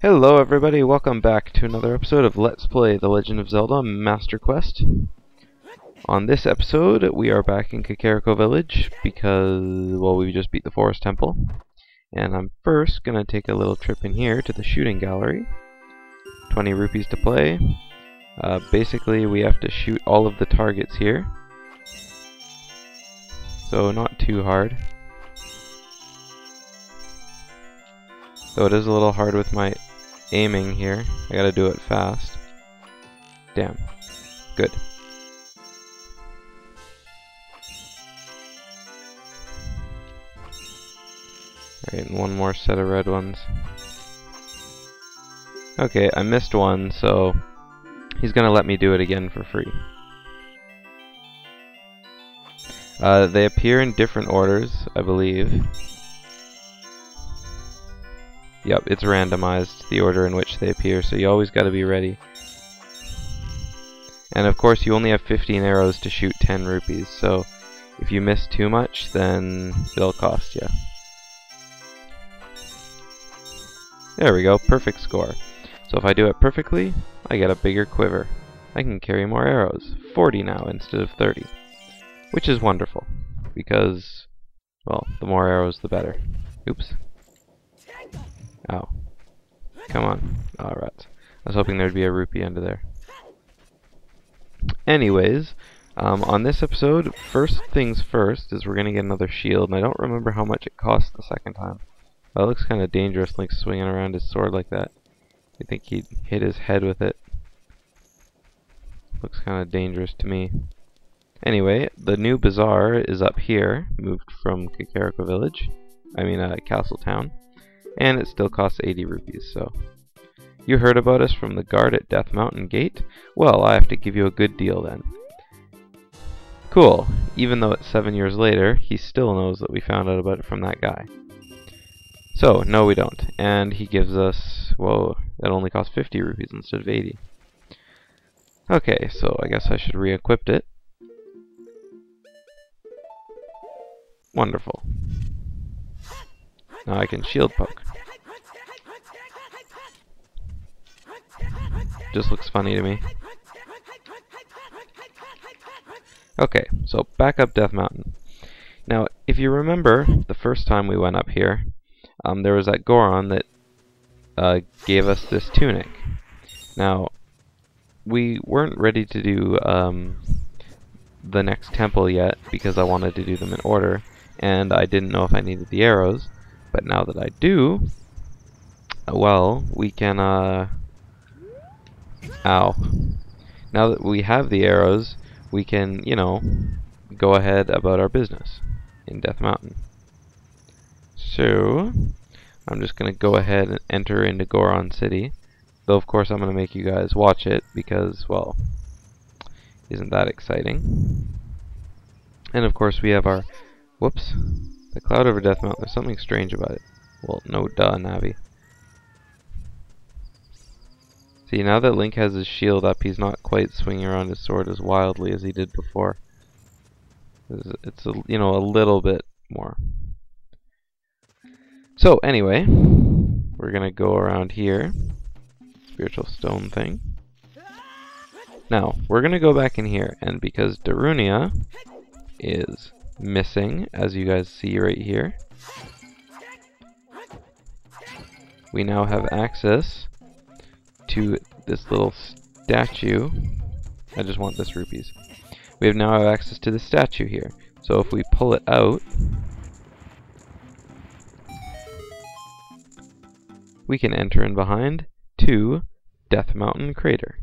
Hello everybody, welcome back to another episode of Let's Play The Legend of Zelda Master Quest. On this episode, we are back in Kakaako Village because, well, we just beat the Forest Temple. And I'm first going to take a little trip in here to the shooting gallery. 20 rupees to play. Basically, we have to shoot all of the targets here. So, not too hard. Though it is a little hard with my aiming here. I gotta do it fast. Damn. Good. Alright, and one more set of red ones. Okay, I missed one, so he's gonna let me do it again for free. They appear in different orders, I believe. Yep, it's randomized, the order in which they appear, so you always gotta be ready. And of course you only have 15 arrows to shoot 10 rupees, so if you miss too much, then it'll cost you. There we go, perfect score. So if I do it perfectly, I get a bigger quiver. I can carry more arrows, 40 now instead of 30. Which is wonderful, because, well, the more arrows the better. Oops. Ow. Come on. Alright. I was hoping there'd be a rupee under there. Anyways, on this episode, first things first is we're going to get another shield, and I don't remember how much it cost the second time. That looks kind of dangerous, like swinging around his sword like that. I think he'd hit his head with it. Looks kind of dangerous to me. Anyway, the new bazaar is up here, moved from Kakaako Village. I mean, Castle Town. And it still costs 80 rupees, so. You heard about us from the guard at Death Mountain Gate? Well, I have to give you a good deal then. Cool. Even though it's 7 years later, he still knows that we found out about it from that guy. So, no we don't. And he gives us, well, it only costs 50 rupees instead of 80. Okay, so I guess I should re-equip it. Wonderful. Now I can shield poke. Just looks funny to me. Okay, so back up Death Mountain. Now, if you remember, the first time we went up here, there was that Goron that gave us this tunic. Now, we weren't ready to do the next temple yet, because I wanted to do them in order, and I didn't know if I needed the arrows. But now that I do, well, we can, ow. Now that we have the arrows, we can, you know, go ahead about our business in Death Mountain. So, I'm just going to go ahead and enter into Goron City. Though, of course, I'm going to make you guys watch it because, well, isn't that exciting? And, of course, we have our, whoops. The cloud over Death Mountain, there's something strange about it. Well, no duh, Navi. See, now that Link has his shield up, he's not quite swinging around his sword as wildly as he did before. It's a, you know, a little bit more. So, anyway, we're gonna go around here. Spiritual stone thing. Now, we're gonna go back in here, and because Darunia is missing, as you guys see right here, we now have access to this little statue. I just want this rupees. We now have access to the statue here. So if we pull it out, we can enter in behind to Death Mountain Crater.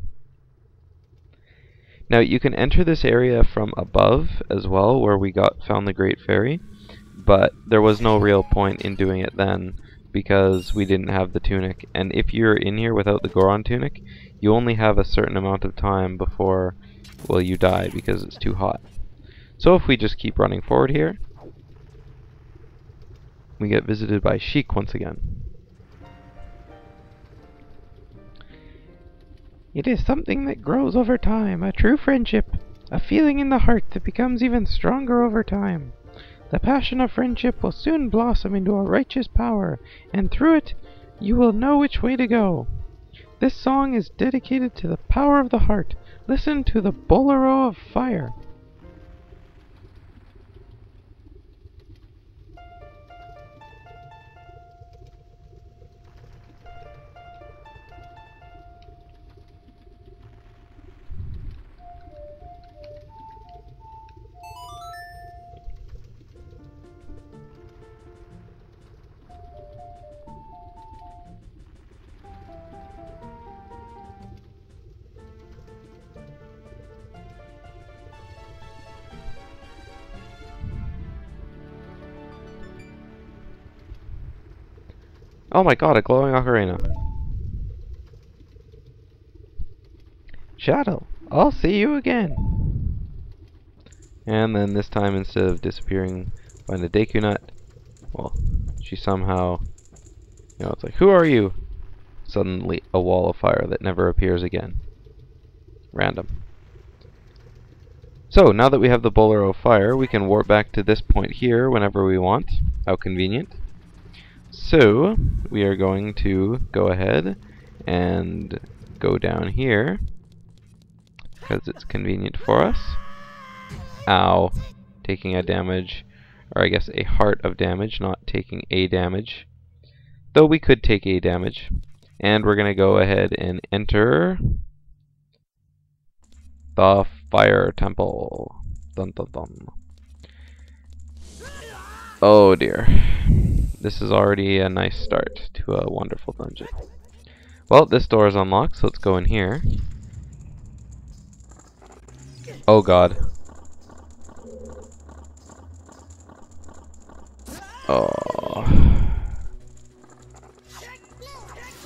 Now you can enter this area from above as well, where we found the Great Fairy, but there was no real point in doing it then because we didn't have the tunic. And if you're in here without the Goron tunic, you only have a certain amount of time before, well, you die because it's too hot. So if we just keep running forward here, we get visited by Sheik once again. It is something that grows over time, a true friendship, a feeling in the heart that becomes even stronger over time. The passion of friendship will soon blossom into a righteous power, and through it, You will know which way to go. This song is dedicated to the power of the heart. Listen to the bolero of fire. Oh my god, a glowing ocarina. Shadow, I'll see you again. And then this time, instead of disappearing, find a Deku Nut. Well, she somehow, it's like, who are you? Suddenly a wall of fire that never appears again. Random. So, now that we have the bolero of fire, we can warp back to this point here whenever we want. How convenient. So, we are going to go ahead and go down here, because it's convenient for us. Ow. Taking a damage, or I guess a heart of damage, not taking a damage. Though we could take a damage. And we're going to go ahead and enter the Fire Temple. Dun dun dun. Oh dear. This is already a nice start to a wonderful dungeon. Well, this door is unlocked, so let's go in here. Oh god. Oh.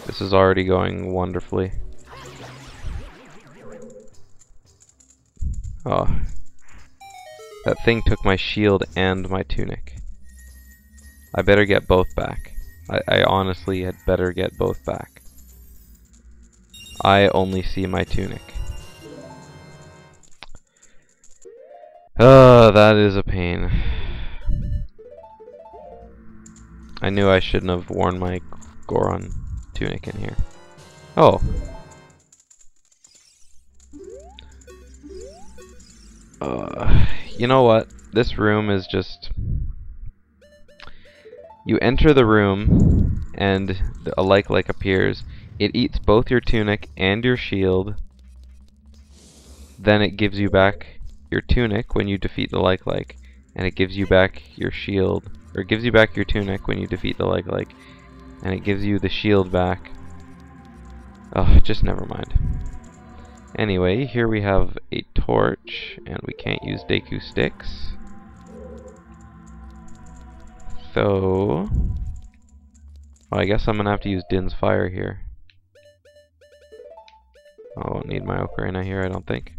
This is already going wonderfully. Oh. That thing took my shield and my tunic. I better get both back. I honestly had better get both back. I only see my tunic. That is a pain. I knew I shouldn't have worn my Goron tunic in here. Oh. You know what? This room is just... You enter the room, and a like appears. It eats both your tunic and your shield. Then it gives you back your tunic when you defeat the like. And it gives you back your shield. Or it gives you back your tunic when you defeat the like. And it gives you the shield back. Oh, just never mind. Anyway, here we have a torch, and we can't use Deku sticks. So... well, I guess I'm gonna have to use Din's fire here. I won't need my ocarina here, I don't think.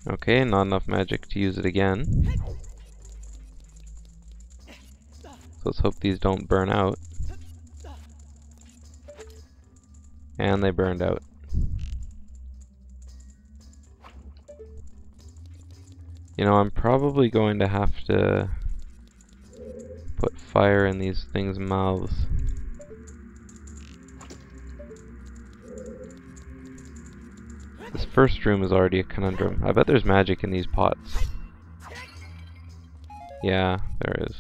Okay, not enough magic to use it again. So let's hope these don't burn out. And they burned out. You know, I'm probably going to have to put fire in these things' mouths. This first room is already a conundrum. I bet there's magic in these pots. Yeah, there is.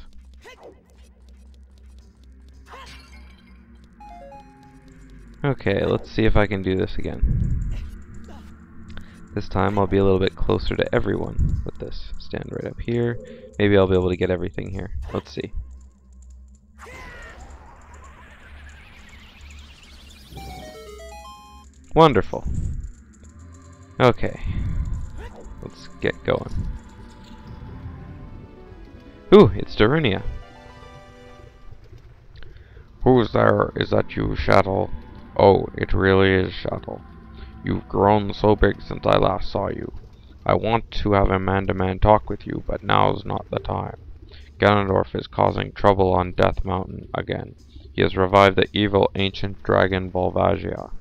Okay, let's see if I can do this again. This time I'll be a little bit closer to everyone with this. Stand right up here. Maybe I'll be able to get everything here. Let's see. Wonderful. Okay. Let's get going. Ooh, it's Darunia. Who's there? Is that you, Shadow? Oh, it really is, Shadow. You've grown so big since I last saw you. I want to have a man-to-man talk with you, but now's not the time. Ganondorf is causing trouble on Death Mountain again. He has revived the evil ancient dragon Volvagia.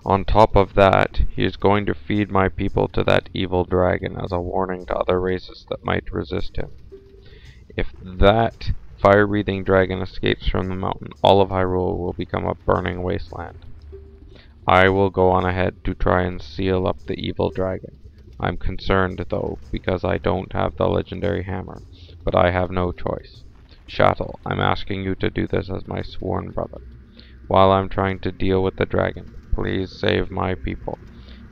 On top of that, he is going to feed my people to that evil dragon as a warning to other races that might resist him. If that fire-breathing dragon escapes from the mountain, all of Hyrule will become a burning wasteland. I will go on ahead to try and seal up the evil dragon. I'm concerned, though, because I don't have the legendary hammer, but I have no choice. Chattel, I'm asking you to do this as my sworn brother. While I'm trying to deal with the dragon, please save my people.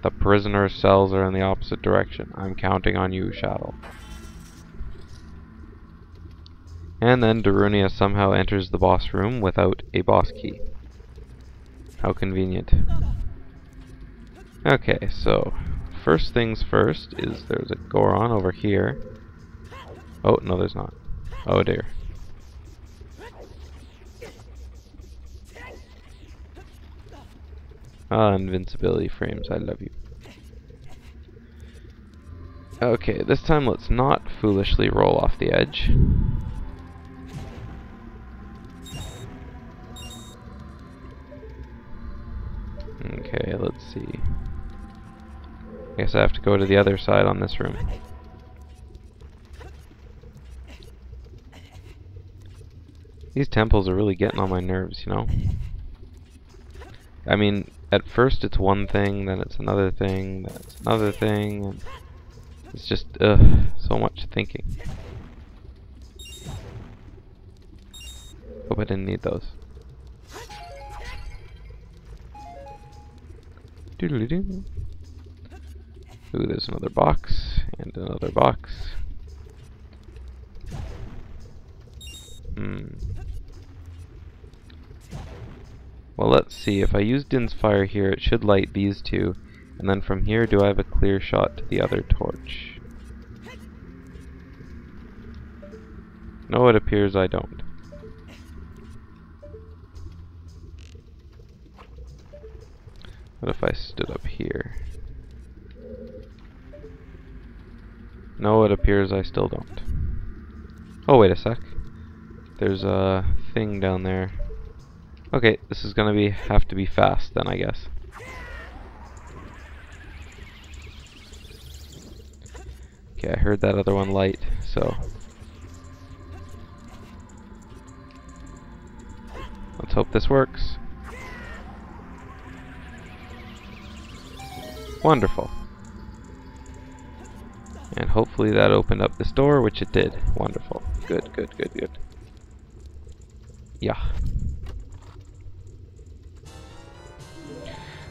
The prisoner's cells are in the opposite direction. I'm counting on you, Chattel. And then Darunia somehow enters the boss room without a boss key. How convenient. Okay, so first things first is there's a Goron over here. Oh, no there's not. Oh dear. Ah, invincibility frames, I love you. Okay, this time let's not foolishly roll off the edge. Okay, let's see. I guess I have to go to the other side on this room. These temples are really getting on my nerves, you know? I mean, at first it's one thing, then it's another thing, then it's another thing, and it's just, so much thinking. Hope I didn't need those. Doodly-doo. Ooh, there's another box, and another box. Well, let's see. If I use Din's Fire here, it should light these two. And then from here, do I have a clear shot to the other torch? No, it appears I don't. What if I stood up here? No, it appears I still don't. Oh, wait a sec. There's a thing down there. Okay, this is gonna have to be fast then, I guess. Okay, I heard that other one light, so let's hope this works. Wonderful. And hopefully that opened up this door, which it did. Wonderful. Good, good, good, good. Yeah.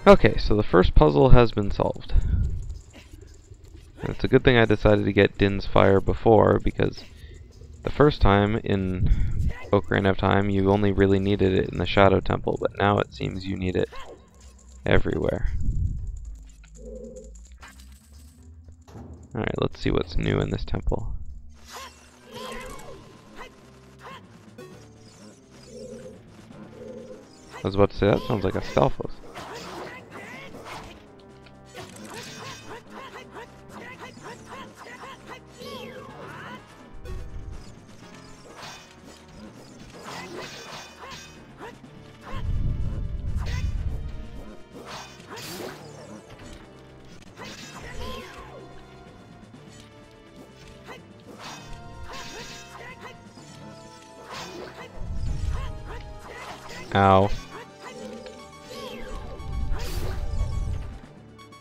Okay, so the first puzzle has been solved. And it's a good thing I decided to get Din's Fire before, because the first time in Ocarina of Time you only really needed it in the Shadow Temple, but now it seems you need it everywhere. Alright, let's see what's new in this temple. I was about to say, that sounds like a Stalfos. Ow.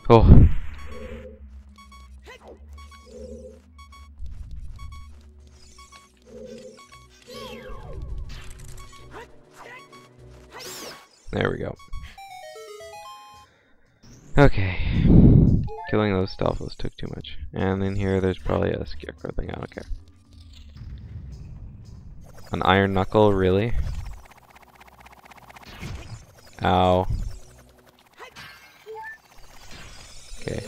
Oh. There we go. Okay. Killing those Stalfos took too much. And in here there's probably a scarecrow thing, I don't care. An iron knuckle, really? Ow. Okay.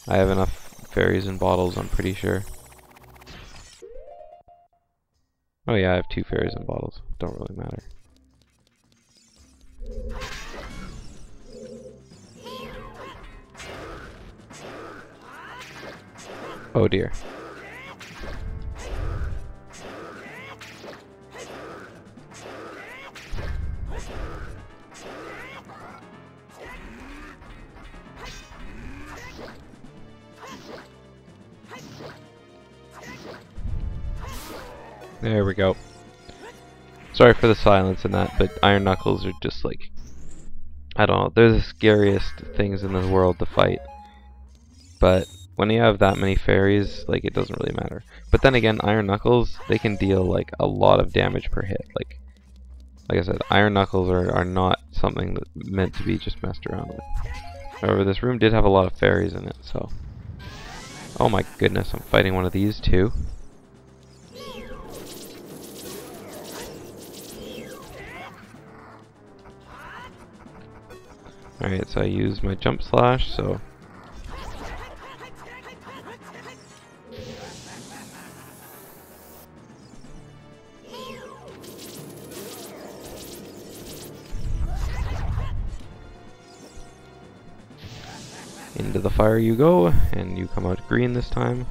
I have enough fairies and bottles, I'm pretty sure. Oh yeah, I have 2 fairies and bottles. Don't really matter. Oh dear. There we go. Sorry for the silence and that, but iron knuckles are just like, I don't know, they're the scariest things in the world to fight. But when you have that many fairies, like, it doesn't really matter. But then again, iron knuckles, they can deal like a lot of damage per hit. Like I said, iron knuckles are not something that's meant to be just messed around with. However, this room did have a lot of fairies in it, so. Oh my goodness, I'm fighting one of these too. Alright, so I use my jump slash, so. Into the fire you go, and you come out green this time.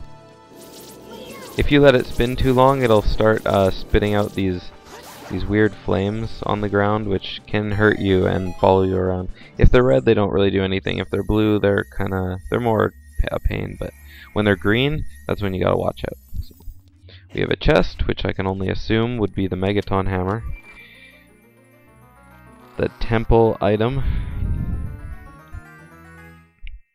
If you let it spin too long, it'll start spitting out these weird flames on the ground, which can hurt you and follow you around. If they're red, they don't really do anything. If they're blue, they're more a pain. But when they're green, that's when you gotta watch out. So, we have a chest, which I can only assume would be the Megaton hammer. The temple item.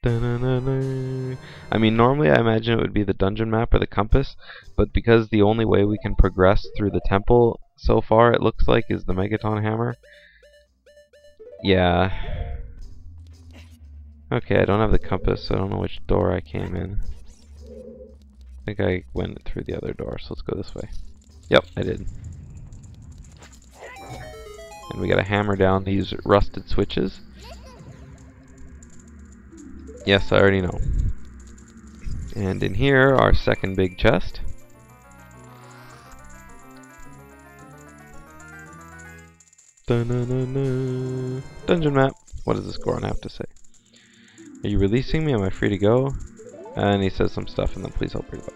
I mean, normally I imagine it would be the dungeon map or the compass, but because the only way we can progress through the temple so far, it looks like, is the Megaton hammer. Yeah. Okay, I don't have the compass, so I don't know which door I came in. I think I went through the other door, so let's go this way. Yep, I did. And we gotta hammer down these rusted switches. Yes, I already know. And in here, our second big chest. Dungeon map. What does this Goron have to say? Are you releasing me? Am I free to go? And he says some stuff, and then please help bring it up.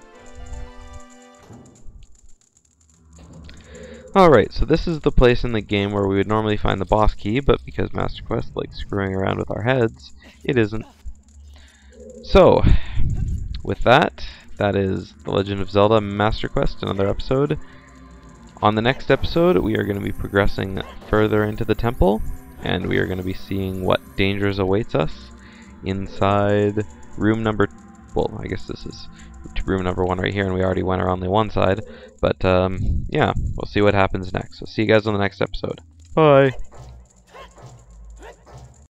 Alright, so this is the place in the game where we would normally find the boss key, but because Master Quest likes screwing around with our heads, it isn't. So, with that, that is The Legend of Zelda Master Quest, another episode. On the next episode, we are going to be progressing further into the temple, and we are going to be seeing what dangers awaits us inside room number... Well, I guess this is room number 1 right here, and we already went around the one side. But, yeah, we'll see what happens next. So see you guys on the next episode. Bye!